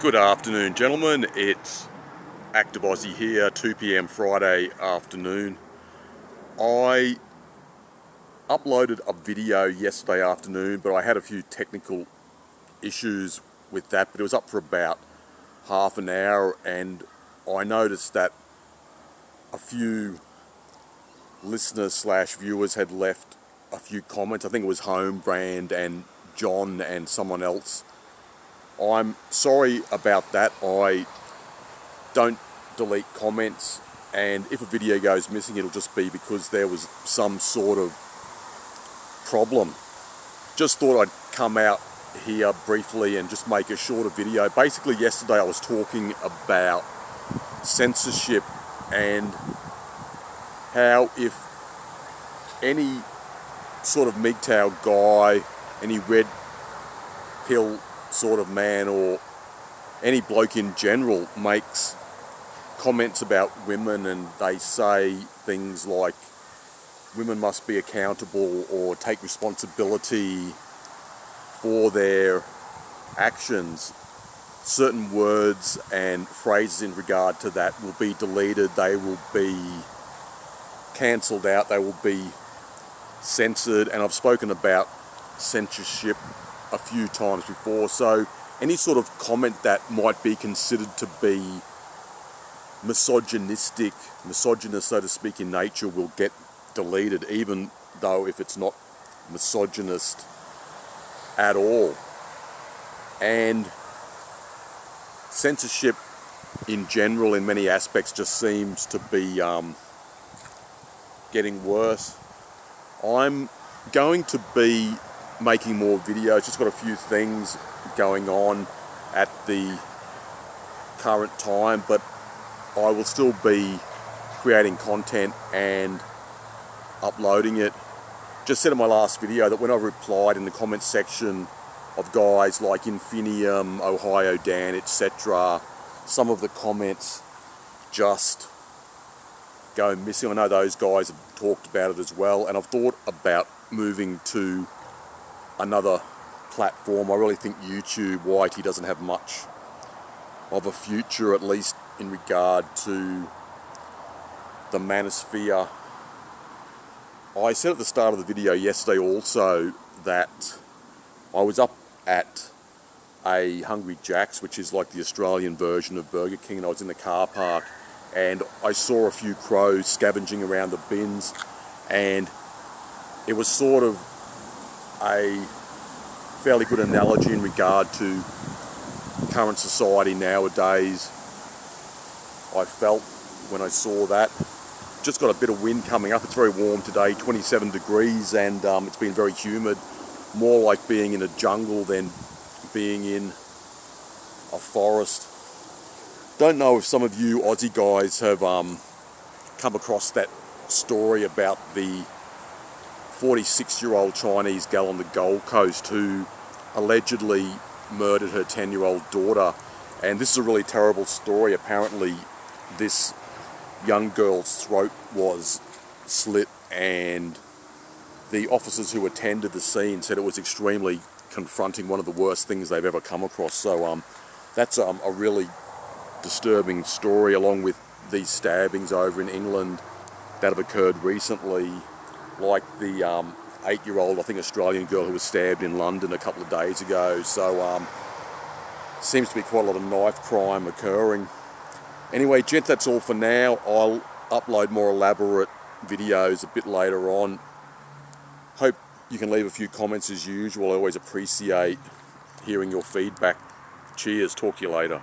Good afternoon, gentlemen. It's Active Aussie here, 2 p.m. Friday afternoon. I uploaded a video yesterday afternoon, but I had a few technical issues with that, but it was up for about half an hour, and I noticed that a few listeners slash viewers had left a few comments. I think it was Home Brand and John and someone else. I'm sorry about that. I don't delete comments, and if a video goes missing, it'll just be because there was some sort of problem. Just thought I'd come out here briefly and just make a shorter video. Basically, yesterday I was talking about censorship and how if any sort of MGTOW guy, any red pill sort of man, or any bloke in general makes comments about women and they say things like women must be accountable or take responsibility for their actions, certain words and phrases in regard to that will be deleted, they will be cancelled out, they will be censored. And I've spoken about censorship a few times before, so any sort of comment that might be considered to be misogynist, so to speak, in nature will get deleted, even though if it's not misogynist at all. And censorship in general, in many aspects, just seems to be getting worse. I'm going to be making more videos, just got a few things going on at the current time, but I will still be creating content and uploading it. Just said in my last video that when I replied in the comment section of guys like Infinium, Ohio Dan, etc., some of the comments just go missing. I know those guys have talked about it as well, and I've thought about moving to another platform. I really think YouTube, Whitey, doesn't have much of a future, at least in regard to the manosphere. I said at the start of the video yesterday also that I was up at a Hungry Jack's, which is like the Australian version of Burger King, and I was in the car park and I saw a few crows scavenging around the bins, and it was sort of a fairly good analogy in regard to current society nowadays. I felt when I saw that. Just got a bit of wind coming up. It's very warm today, 27 degrees, and it's been very humid. More like being in a jungle than being in a forest. Don't know if some of you Aussie guys have come across that story about the 46-year-old Chinese gal on the Gold Coast who allegedly murdered her 10-year-old daughter. And this is a really terrible story. Apparently this young girl's throat was slit, and the officers who attended the scene said it was extremely confronting, one of the worst things they've ever come across. So that's a really disturbing story, along with these stabbings over in England that have occurred recently, like the 8-year-old, I think, Australian girl who was stabbed in London a couple of days ago. So seems to be quite a lot of knife crime occurring. Anyway, gents, that's all for now. I'll upload more elaborate videos a bit later on. Hope you can leave a few comments as usual. I always appreciate hearing your feedback. Cheers, talk to you later.